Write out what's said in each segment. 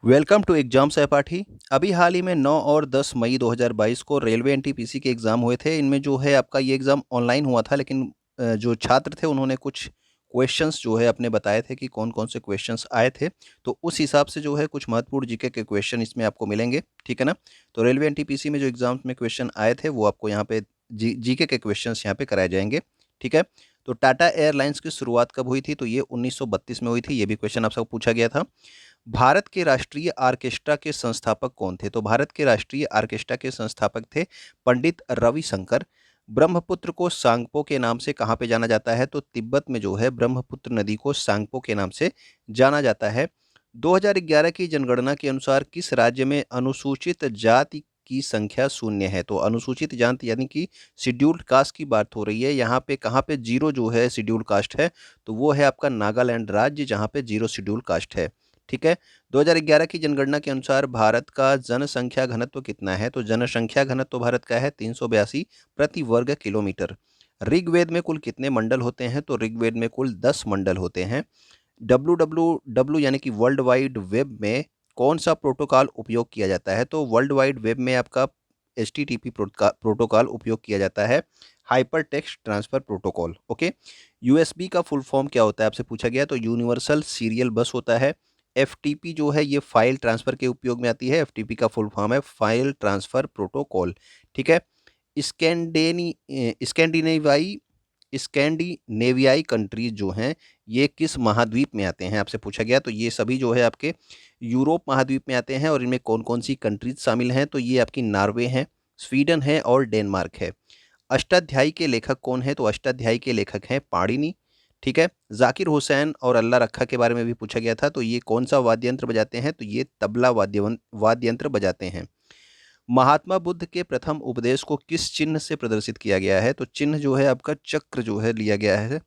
Welcome to exam सहपाठी। अभी हाल ही में 9 और 10 मई 2022 को रेलवे एनटीपीसी के एग्ज़ाम हुए थे। इनमें जो है आपका ये एग्ज़ाम ऑनलाइन हुआ था, लेकिन जो छात्र थे उन्होंने कुछ क्वेश्चंस जो है अपने बताए थे कि कौन-कौन से क्वेश्चंस आए थे। तो उस हिसाब से जो है कुछ महत्वपूर्ण जीके के क्वेश्चन इसमें आपको मिलेंगे, ठीक है ना? तो रेलवे एनटीपीसी में जो एग्ज़ाम्स में क्वेश्चन आए थे वो आपको यहाँ पे जीके के क्वेश्चंस यहाँ पे कराए जाएँगे, ठीक है? तो टाटा एयरलाइंस की शुरुआत कब हुई थी? तो ये 1932 में हुई थी। ये भी क्वेश्चन आपसे पूछा गया था। भारत के राष्ट्रीय ऑर्केस्ट्रा के संस्थापक कौन थे? तो भारत के राष्ट्रीय ऑर्केस्ट्रा के संस्थापक थे पंडित रविशंकर। ब्रह्मपुत्र को सांगपो के नाम से कहाँ पे जाना जाता है? तो तिब्बत में जो है ब्रह्मपुत्र नदी को सांगपो के नाम से जाना जाता है। 2011 की जनगणना के अनुसार किस राज्य में अनुसूचित जाति की संख्या शून्य है? तो अनुसूचित जाति यानी कि शेड्यूल्ड कास्ट की बात हो रही है। यहाँ पे कहाँ पे जीरो जो है शेड्यूल्ड कास्ट है? तो वो है आपका नागालैंड राज्य, जहाँ पे जीरो शेड्यूल्ड कास्ट है। ठीक है। 2011 की जनगणना के अनुसार भारत का जनसंख्या घनत्व कितना है? तो जनसंख्या घनत्व भारत का है 382 प्रति वर्ग किलोमीटर। ऋग्वेद में कुल कितने मंडल होते हैं? तो ऋग्वेद में कुल 10 मंडल होते हैं। डब्ल्यू यानी कि वर्ल्ड वाइड वेब में कौन सा प्रोटोकॉल उपयोग किया जाता है? तो वर्ल्ड वाइड वेब में आपका एचटीटीपी प्रोटोकॉल उपयोग किया जाता है, hyper text transfer protocol. Okay. USB का फुल फॉर्म क्या होता है आपसे पूछा गया, तो यूनिवर्सल सीरियल बस होता है। एफटीपी जो है ये फाइल ट्रांसफर के उपयोग में आती है। एफटीपी का फुल फॉर्म है फाइल ट्रांसफर प्रोटोकॉल, ठीक है। स्कैंडिनेवियाई स्कैंडिनेवियाई कंट्रीज जो हैं ये किस महाद्वीप में आते हैं आपसे पूछा गया। तो ये सभी जो है आपके यूरोप महाद्वीप में आते हैं। और इनमें कौन कौन सी कंट्रीज शामिल हैं? तो ये आपकी नॉर्वे है, स्वीडन है और डेनमार्क है। अष्टाध्यायी के लेखक कौन है? तो अष्टाध्यायी के लेखक हैं पाणिनि, ठीक है। जाकिर हुसैन और अल्लाह रखा के बारे में भी पूछा गया था। तो ये कौन सा वाद्य यंत्र बजाते हैं? तो ये तबला वाद्य यंत्र बजाते हैं। महात्मा बुद्ध के प्रथम उपदेश को किस चिन्ह से प्रदर्शित किया गया है? तो चिन्ह जो है आपका चक्र जो है लिया गया है,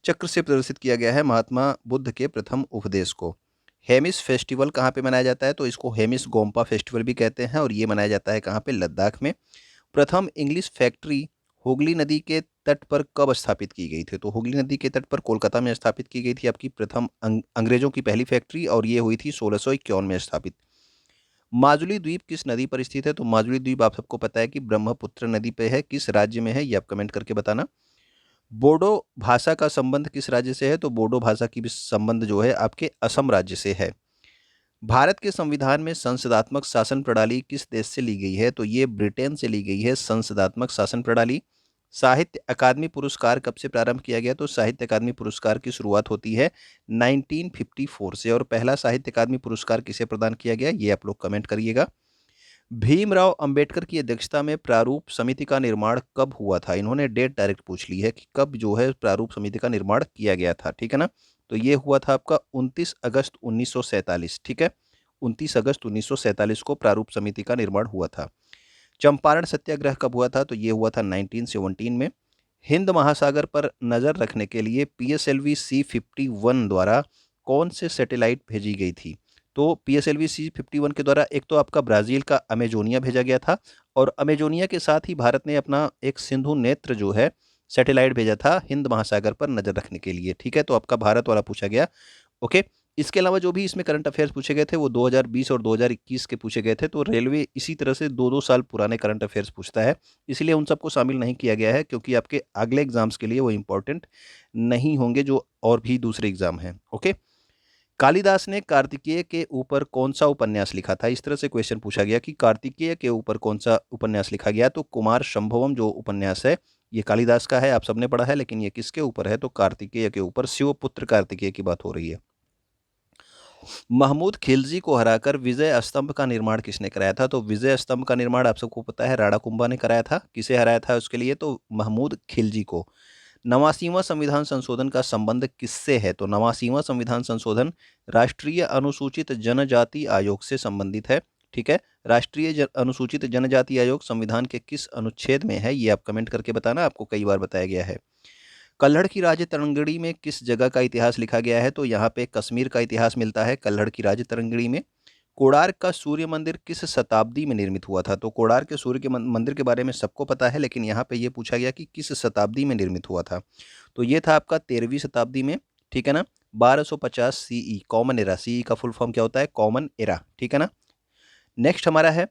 चक्र से प्रदर्शित किया गया है महात्मा बुद्ध के प्रथम उपदेश को। हेमिस फेस्टिवल कहाँ पे मनाया जाता है? तो इसको हेमिस गोम्पा फेस्टिवल भी कहते हैं और ये मनाया जाता है कहाँ पे? लद्दाख में। प्रथम इंग्लिश फैक्ट्री हुगली नदी के तट पर कब स्थापित की गई थी? तो हुगली नदी के तट पर कोलकाता में स्थापित की गई थी आपकी प्रथम अंग्रेजों की पहली फैक्ट्री, और ये हुई थी 1651 में स्थापित। माजुली द्वीप किस नदी पर स्थित है? तो माजुली द्वीप आप सबको पता है कि ब्रह्मपुत्र नदी पे है। किस राज्य में है ये आप कमेंट करके बताना। बोडो भाषा का संबंध किस राज्य से है? तो बोडो भाषा की भी संबंध जो है आपके असम राज्य से है। भारत के संविधान में संसदात्मक शासन प्रणाली किस देश से ली गई है? तो ये ब्रिटेन से ली गई है संसदात्मक शासन प्रणाली। साहित्य अकादमी पुरस्कार कब से प्रारंभ किया गया? तो साहित्य अकादमी पुरस्कार की शुरुआत होती है 1954 से। और पहला साहित्य अकादमी पुरस्कार किसे प्रदान किया गया ये आप लोग कमेंट करिएगा। भीमराव अंबेडकर की अध्यक्षता में प्रारूप समिति का निर्माण कब हुआ था? इन्होंने डेट डायरेक्ट पूछ ली है कि कब जो है प्रारूप समिति का निर्माण किया गया था, ठीक है ना। तो ये हुआ था आपका 29 अगस्त 1947, ठीक है। 29 अगस्त 1947 को प्रारूप समिति का निर्माण हुआ था। चंपारण सत्याग्रह कब हुआ था? तो ये हुआ था 1917 में। हिंद महासागर पर नजर रखने के लिए पीएसएलवी C-51 द्वारा कौन से सैटेलाइट भेजी गई थी? तो पीएसएलवी C-51 के द्वारा एक तो आपका ब्राजील का अमेजोनिया भेजा गया था, और अमेजोनिया के साथ ही भारत ने अपना एक सिंधु नेत्र जो है सैटेलाइट भेजा था हिंद महासागर पर नजर रखने के लिए, ठीक है। तो आपका भारत वाला पूछा गया। ओके। इसके अलावा जो भी इसमें करंट अफेयर्स पूछे गए थे वो 2020 और 2021 के पूछे गए थे। तो रेलवे इसी तरह से दो दो साल पुराने करंट अफेयर्स पूछता है, इसलिए उन सबको शामिल नहीं किया गया है, क्योंकि आपके अगले एग्जाम्स के लिए वो इंपॉर्टेंट नहीं होंगे जो और भी दूसरे एग्जाम हैं। ओके। कालिदास ने कार्तिकेय के ऊपर कौन सा उपन्यास लिखा था? इस तरह से क्वेश्चन पूछा गया कि कार्तिकेय के ऊपर कौन सा उपन्यास लिखा गया। तो कुमार संभवम जो उपन्यास है ये कालिदास का है, आप सबने पढ़ा है, लेकिन ये किसके ऊपर है? तो कार्तिकेय के ऊपर, शिवपुत्र कार्तिकेय की बात हो रही है। महमूद खिलजी को हराकर विजय स्तंभ का निर्माण किसने कराया था? तो विजय स्तंभ का निर्माण आप सबको पता है राणा कुंभा ने कराया था। किसे हराया था उसके लिए? तो महमूद खिलजी को। 89वां संविधान संशोधन का संबंध किससे है? तो 89वां संविधान संशोधन राष्ट्रीय अनुसूचित जनजाति आयोग से संबंधित है, ठीक है। अनुसूचित जनजाति आयोग संविधान के किस अनुच्छेद में है ये आप कमेंट करके बताना, आपको कई बार बताया गया है। कल्हड़ की राज तरंगिणी में किस जगह का इतिहास लिखा गया है? तो यहाँ पे कश्मीर का इतिहास मिलता है कल्हड़ की राज तरंगिणी में। कोणार्क का सूर्य मंदिर किस शताब्दी में निर्मित हुआ था? तो कोणार्क के सूर्य के मंदिर के बारे में सबको पता है, लेकिन यहाँ पे ये पूछा गया कि किस शताब्दी में निर्मित हुआ था। तो ये था आपका 13वीं शताब्दी में, ठीक है ना। 1250 सीई, कॉमन एरा। सीई का फुल फॉर्म क्या होता है? कॉमन एरा, ठीक है ना। नेक्स्ट हमारा है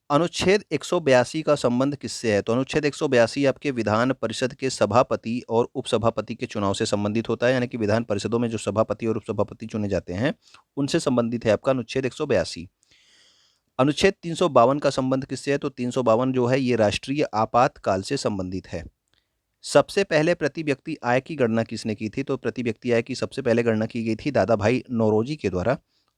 अनुच्छेद 182 का संबंध किससे है? तो अनुच्छेद 182 आपके विधान परिषद के सभापति और उपसभापति के चुनाव से संबंधित होता है, यानी कि विधान परिषदों में जो सभापति और उपसभापति चुने जाते हैं उनसे संबंधित है आपका अनुच्छेद 182। अनुच्छेद 352 का संबंध किससे है? तो 352 जो है ये राष्ट्रीय आपातकाल से संबंधित है। सबसे पहले प्रति व्यक्ति आय की गणना किसने की थी? तो प्रति व्यक्ति आय की सबसे पहले गणना की गई थी दादा भाई नौरोजी के द्वारा।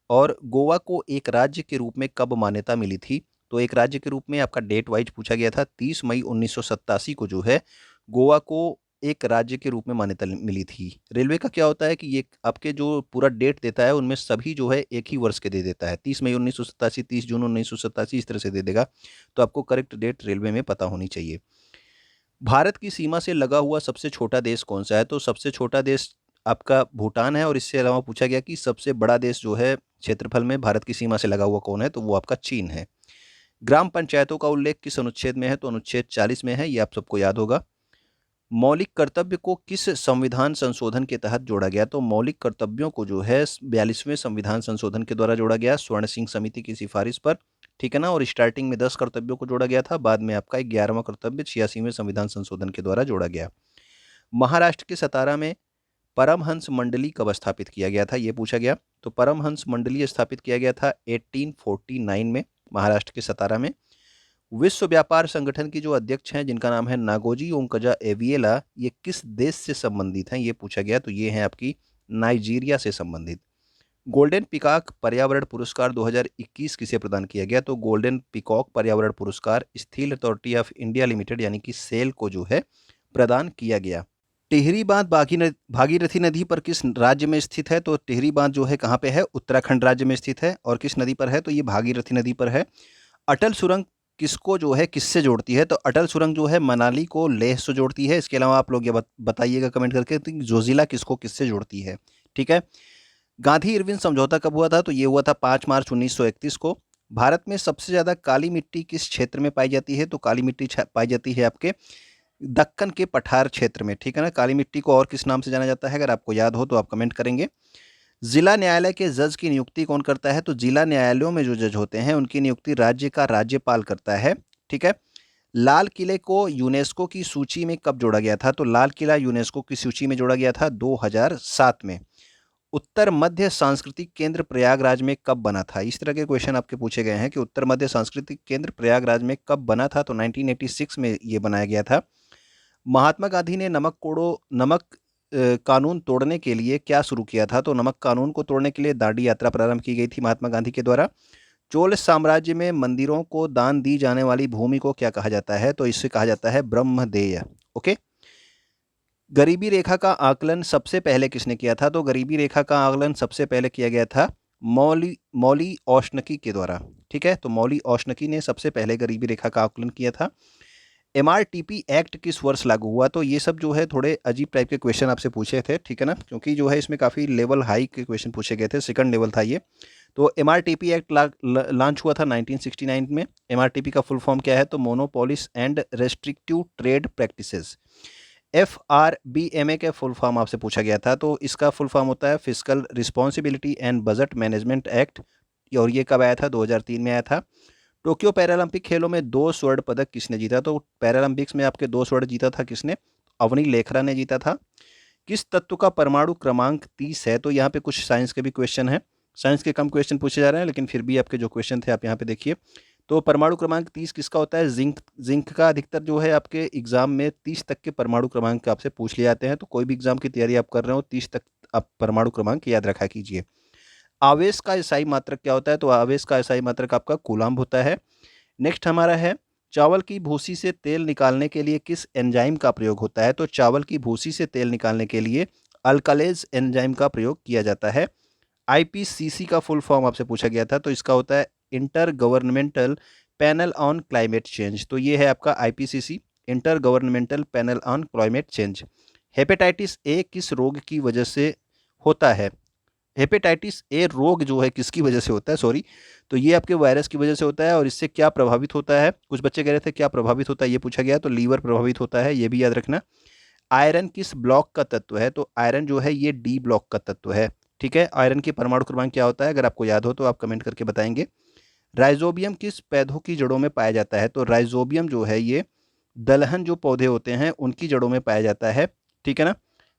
और गोवा को एक राज्य के रूप में कब मान्यता मिली थी? तो एक राज्य के रूप में आपका डेट वाइज पूछा गया था। 30 मई 1987 को जो है गोवा को एक राज्य के रूप में मान्यता मिली थी। रेलवे का क्या होता है कि ये आपके जो पूरा डेट देता है उनमें सभी जो है एक ही वर्ष के दे देता है। 30 मई 1987, 30 जून 1987 इस तरह से दे देगा। तो आपको करेक्ट डेट रेलवे में पता होनी चाहिए। भारत की सीमा से लगा हुआ सबसे छोटा देश कौन सा है? तो सबसे छोटा देश आपका भूटान है। और इससे अलावा पूछा गया कि सबसे बड़ा देश जो है क्षेत्रफल में भारत की सीमा से लगा हुआ कौन है? तो वो आपका चीन है। ग्राम पंचायतों का उल्लेख किस अनुच्छेद में है? तो अनुच्छेद 40 में है, ये आप सबको याद होगा। मौलिक कर्तव्य को किस संविधान संशोधन के तहत जोड़ा गया? तो मौलिक कर्तव्यों को जो है 42वें संविधान संशोधन के द्वारा जोड़ा गया, स्वर्ण सिंह समिति की सिफारिश पर, ठीक है ना। और स्टार्टिंग में 10 कर्तव्यों को जोड़ा गया था, बाद में आपका 11वां कर्तव्य 86वें संविधान संशोधन के द्वारा जोड़ा गया। महाराष्ट्र के सतारा में परमहंस मंडली कब स्थापित किया गया था? ये पूछा गया। तो परमहंस मंडली स्थापित किया गया था 1849 में महाराष्ट्र के सतारा में। विश्व व्यापार संगठन की जो अध्यक्ष हैं जिनका नाम है नागोजी ओंकजा एविएला, ये किस देश से संबंधित हैं? ये पूछा गया। तो ये है आपकी नाइजीरिया से संबंधित। गोल्डन पिकॉक पर्यावरण पुरस्कार 2021 किसे प्रदान किया गया? तो गोल्डन पिकॉक पर्यावरण पुरस्कार steel authority of India limited यानी कि सेल को जो है प्रदान किया गया। टिहरी बांध भागीरथी नदी पर किस राज्य में स्थित है? तो टिहरी बांध जो है कहाँ पे है? उत्तराखंड राज्य में स्थित है। और किस नदी पर है? तो ये भागीरथी नदी पर है। अटल सुरंग किसको जो है किससे जोड़ती है? तो अटल सुरंग जो है मनाली को लेह से जोड़ती है। इसके अलावा आप लोग ये बताइएगा कमेंट करके तो जोजिला किसको किससे जोड़ती है, ठीक है। गांधी इरविन समझौता कब हुआ था? तो ये हुआ था 5 मार्च 1931 को। भारत में सबसे ज़्यादा काली मिट्टी किस क्षेत्र में पाई जाती है? तो काली मिट्टी पाई जाती है आपके दक्कन के पठार क्षेत्र में, ठीक है ना। काली मिट्टी को और किस नाम से जाना जाता है? अगर आपको याद हो तो आप कमेंट करेंगे। जिला न्यायालय के जज की नियुक्ति कौन करता है? तो जिला न्यायालयों में जो जज होते हैं उनकी नियुक्ति राज्य का राज्यपाल करता है, ठीक है। लाल किले को यूनेस्को की सूची में कब जोड़ा गया था? तो लाल किला यूनेस्को की सूची में जोड़ा गया था 2007 में। उत्तर मध्य सांस्कृतिक केंद्र प्रयागराज में कब बना था? इस तरह के क्वेश्चन आपके पूछे गए हैं कि उत्तर मध्य सांस्कृतिक केंद्र प्रयागराज में कब बना था? तो 1986 में ये बनाया गया था। महात्मा गांधी ने नमक कानून तोड़ने के लिए क्या शुरू किया था? तो नमक कानून को तोड़ने के लिए दांडी यात्रा प्रारंभ की गई थी महात्मा गांधी के द्वारा। चोल साम्राज्य में मंदिरों को दान दी जाने वाली भूमि को क्या कहा जाता है? तो इसे कहा जाता है ब्रह्मदेय। ओके। गरीबी रेखा का आकलन सबसे पहले किसने किया था? तो गरीबी रेखा का आकलन सबसे पहले किया गया था मौली औशनकी के द्वारा, ठीक है। तो मौली औशनकी ने सबसे पहले गरीबी रेखा का आकलन किया था। एमआरटीपी एक्ट किस वर्ष लागू हुआ? तो ये सब जो है थोड़े अजीब टाइप के क्वेश्चन आपसे पूछे थे, ठीक है ना, क्योंकि जो है इसमें काफ़ी लेवल हाई के क्वेश्चन पूछे गए थे। सेकंड लेवल था ये। तो एमआरटीपी एक्ट लॉन्च हुआ था 1969 में। एमआरटीपी का फुल फॉर्म क्या है? तो monopolies and restrictive trade practices. FRBMA के फुल फॉर्म आपसे पूछा गया था। तो इसका फुल फॉर्म होता है physical responsibility and budget management act. और ये कब आया था? 2003 में आया था। टोक्यो पैरालंपिक खेलों में 2 स्वर्ण पदक किसने जीता? तो पैरालंपिक्स में आपके 2 स्वर्ण जीता था किसने? अवनी लेखरा ने जीता था। किस तत्व का परमाणु क्रमांक 30 है? तो यहाँ पे कुछ साइंस के भी क्वेश्चन हैं। साइंस के कम क्वेश्चन पूछे जा रहे हैं, लेकिन फिर भी आपके जो क्वेश्चन थे आप यहाँ पे देखिए। तो परमाणु क्रमांक 30 किसका होता है? जिंक का। अधिकतर जो है आपके एग्जाम में 30 तक के परमाणु क्रमांक आपसे पूछ लिए जाते हैं। तो कोई भी एग्जाम की तैयारी आप कर रहे हो 30 तक आप परमाणु क्रमांक याद रखा कीजिए। आवेश का इसाई मात्रक क्या होता है? तो आवेश का इसाई मात्रक आपका कूलम्ब होता है। नेक्स्ट हमारा है चावल की भूसी से तेल निकालने के लिए किस एंजाइम का प्रयोग होता है? तो चावल की भूसी से तेल निकालने के लिए अल्कालेज एंजाइम का प्रयोग किया जाता है। आईपीसीसी का फुल फॉर्म आपसे पूछा गया था। तो इसका होता है inter governmental panel on climate change. तो ये है आपका IPCC, inter governmental panel on climate change. Hepatitis A किस रोग की वजह से होता है? हेपेटाइटिस ए रोग जो है किसकी वजह से होता है? सॉरी। तो ये आपके वायरस की वजह से होता है। और इससे क्या प्रभावित होता है? कुछ बच्चे कह रहे थे क्या प्रभावित होता है, ये पूछा गया। तो लीवर प्रभावित होता है, ये भी याद रखना। आयरन किस ब्लॉक का तत्व है? तो आयरन जो है ये डी ब्लॉक का तत्व है। ठीक है, आयरन की परमाणु क्रमांक क्या होता है? अगर आपको याद हो तो आप कमेंट करके बताएंगे। राइजोबियम किस पौधों की जड़ों में पाया जाता है? तो राइजोबियम जो है ये दलहन जो पौधे होते हैं उनकी जड़ों में पाया जाता है। ठीक है ना।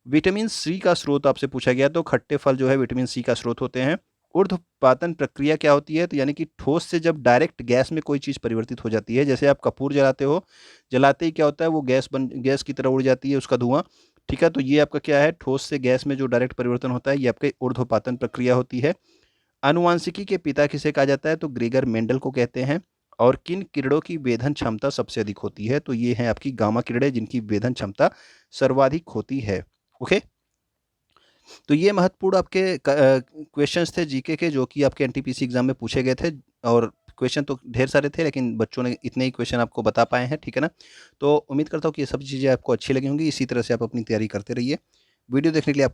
विटामिन सी का स्रोत आपसे पूछा गया, तो खट्टे फल जो है विटामिन सी का स्रोत होते हैं। ऊर्ध्वपातन प्रक्रिया क्या होती है? तो यानी कि ठोस से जब डायरेक्ट गैस में कोई चीज़ परिवर्तित हो जाती है, जैसे आप कपूर जलाते हो, जलाते ही क्या होता है, वो गैस की तरह उड़ जाती है उसका धुआं। ठीक है, तो ये आपका क्या है, ठोस से गैस में जो डायरेक्ट परिवर्तन होता है ये आपके ऊर्ध्वपातन प्रक्रिया होती है। आनुवांशिकी के पिता किसे कहा जाता है? तो ग्रेगर मेंडल को कहते हैं। और किन किरणों की वेधन क्षमता सबसे अधिक होती है? तो ये है आपकी गामा किरणें, जिनकी वेधन क्षमता सर्वाधिक होती है। ओके, तो ये महत्वपूर्ण आपके क्वेश्चंस थे जीके के, जो कि आपके एनटीपीसी एग्जाम में पूछे गए थे। और क्वेश्चन तो ढेर सारे थे, लेकिन बच्चों ने इतने ही क्वेश्चन आपको बता पाए हैं। ठीक है ना। तो उम्मीद करता हूँ कि ये सब चीज़ें आपको अच्छी लगी होंगी। इसी तरह से आप अपनी तैयारी करते रहिए। वीडियो देखने के लिए आप